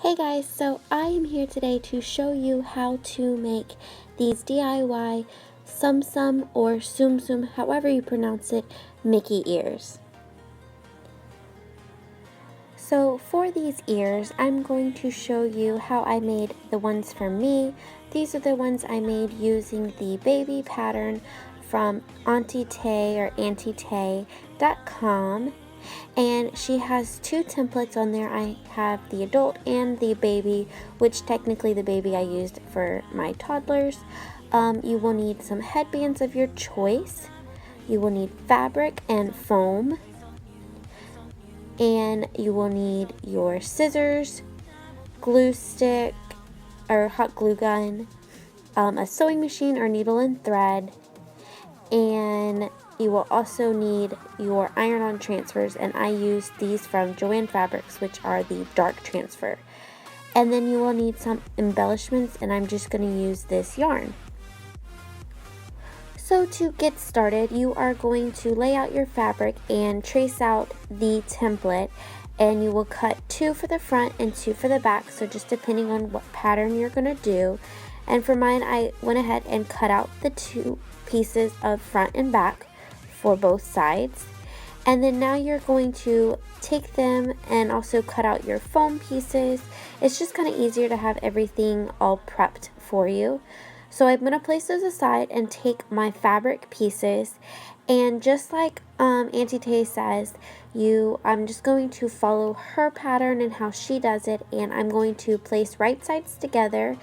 Hey guys, so I am here today to show you how to make these DIY Tsum Tsum or Tsum Tsum, however you pronounce it, Mickey ears. So for these ears, I'm going to show you how I made the ones for me. These are the ones I made using the baby pattern from Auntie Tay or AuntieTay.com. And she has two templates on there. I have the adult and the baby, which technically the baby I used for my toddlers. You will need some headbands of your choice. You will need fabric and foam. And you will need your scissors, glue stick or hot glue gun, a sewing machine or needle and thread, and you will also need your iron-on transfers, and I use these from Joann Fabrics, which are the dark transfer. And then you will need some embellishments, and I'm just going to use this yarn. So to get started, you are going to lay out your fabric and trace out the template, and you will cut 2 for the front and 2 for the back, so just depending on what pattern you're going to do. And for mine, I went ahead and cut out the 2 pieces of front and back for both sides. And then now you're going to take them and also cut out your foam pieces. It's just kind of easier to have everything all prepped for you. So I'm going to place those aside and take my fabric pieces, and just like Auntie Tay says, I'm just going to follow her pattern and how she does it, and I'm going to place right sides together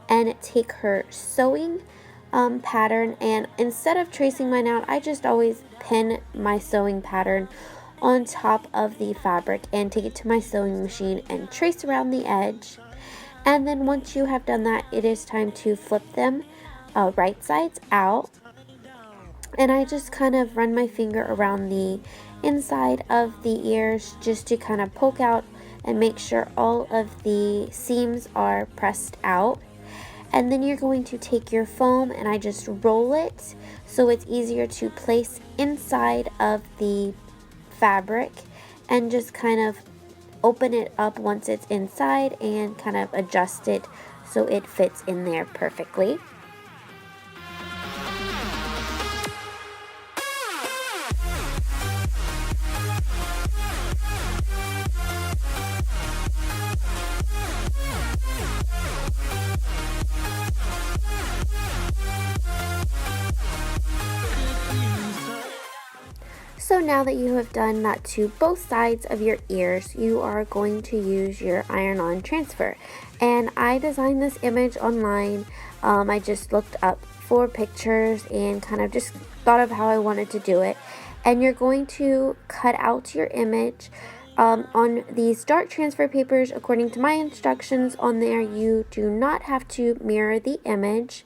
and take her sewing pattern, and instead of tracing mine out, I just always pin my sewing pattern on top of the fabric and take it to my sewing machine and trace around the edge. And then once you have done that, it is time to flip them right sides out. And I just kind of run my finger around the inside of the ears just to kind of poke out and make sure all of the seams are pressed out. And then you're going to take your foam, and I just roll it so it's easier to place inside of the fabric, and just kind of open it up once it's inside and kind of adjust it so it fits in there perfectly. So now that you have done that to both sides of your ears, you are going to use your iron-on transfer. And I designed this image online. I just looked up 4 pictures and kind of just thought of how I wanted to do it. And you're going to cut out your image on these dark transfer papers. According to my instructions on there, you do not have to mirror the image.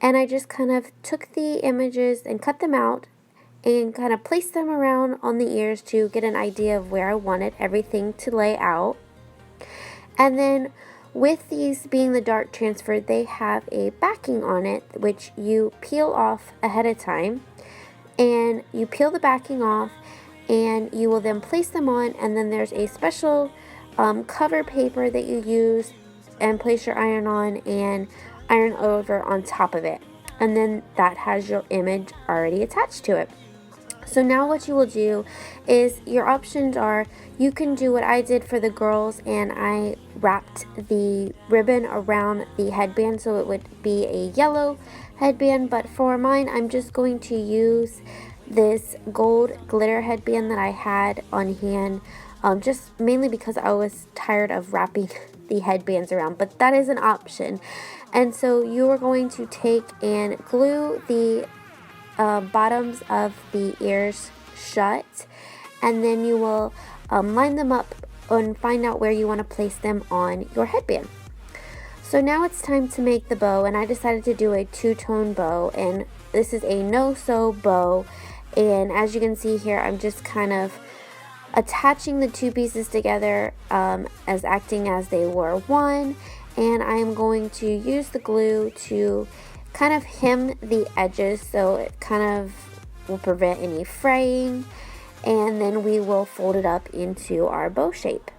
And I just kind of took the images and cut them out and kind of place them around on the ears to get an idea of where I wanted everything to lay out. And then with these being the dark transfer, they have a backing on it, which you peel off ahead of time. And you peel the backing off, and you will then place them on, and then there's a special cover paper that you use and place your iron on and iron over on top of it. And then that has your image already attached to it. So now what you will do is, your options are, you can do what I did for the girls, and I wrapped the ribbon around the headband so it would be a yellow headband, but for mine I'm just going to use this gold glitter headband that I had on hand, just mainly because I was tired of wrapping the headbands around, but that is an option. And so you are going to take and glue the bottoms of the ears shut, and then you will line them up and find out where you want to place them on your headband. So now it's time to make the bow, and I decided to do a 2-tone bow, and this is a no-sew bow. And as you can see here, I'm just kind of attaching the 2 pieces together as acting as they were one, and I'm going to use the glue to kind of hem the edges so it kind of will prevent any fraying, and then we will fold it up into our bow shape.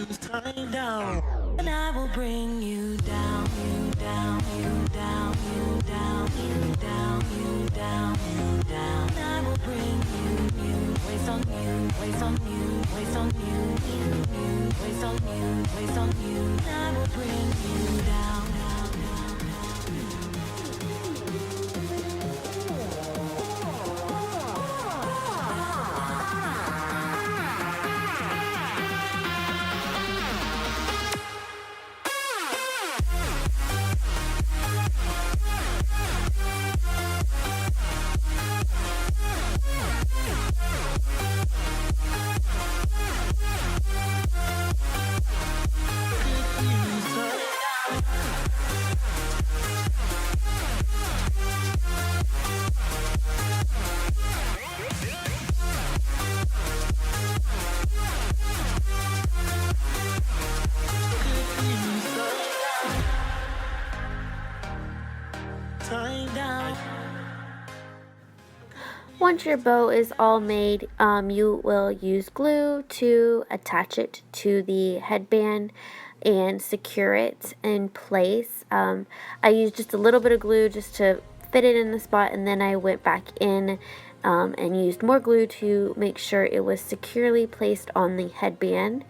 time down, and I will bring you down, you down, you down, you down, you down, you down, you down. And I will bring you, waste on you, waste on you, waste on you, waste on you, waste on you. And I will bring you down, down, down. Once your bow is all made, you will use glue to attach it to the headband and secure it in place. I used just a little bit of glue just to fit it in the spot, and then I went back in and used more glue to make sure it was securely placed on the headband.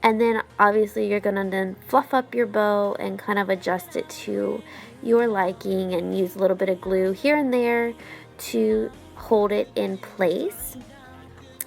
And then obviously you're gonna then fluff up your bow and kind of adjust it to your liking and use a little bit of glue here and there to hold it in place.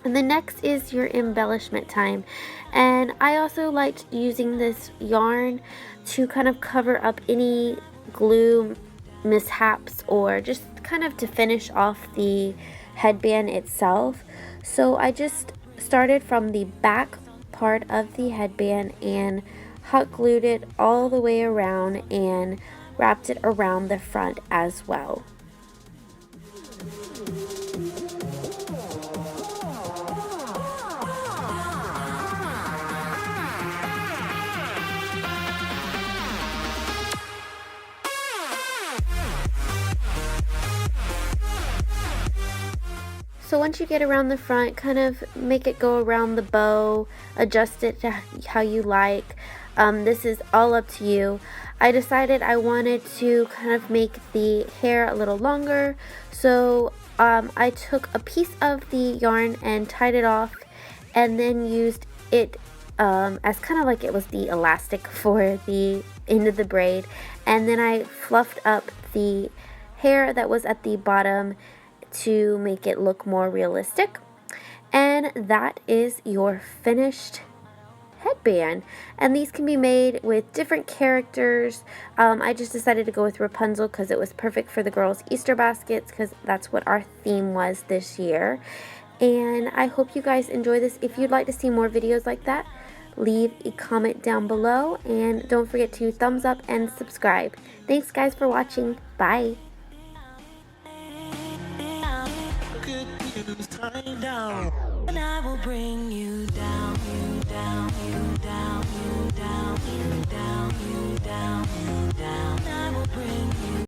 And the next is your embellishment time, and I also liked using this yarn to kind of cover up any glue mishaps or just kind of to finish off the headband itself. So I just started from the back part of the headband and hot glued it all the way around and wrapped it around the front as well. So once you get around the front, kind of make it go around the bow, adjust it to how you like. This is all up to you. I decided I wanted to kind of make the hair a little longer, so I took a piece of the yarn and tied it off, and then used it as kind of like it was the elastic for the end of the braid, and then I fluffed up the hair that was at the bottom to make it look more realistic. And that is your finished headband, and these can be made with different characters. I just decided to go with Rapunzel because it was perfect for the girls' Easter baskets, because that's what our theme was this year. And I hope you guys enjoy this. If you'd like to see more videos like that, leave a comment down below, and don't forget to thumbs up and subscribe. Thanks guys for watching. Bye. Time down, and I will bring you down.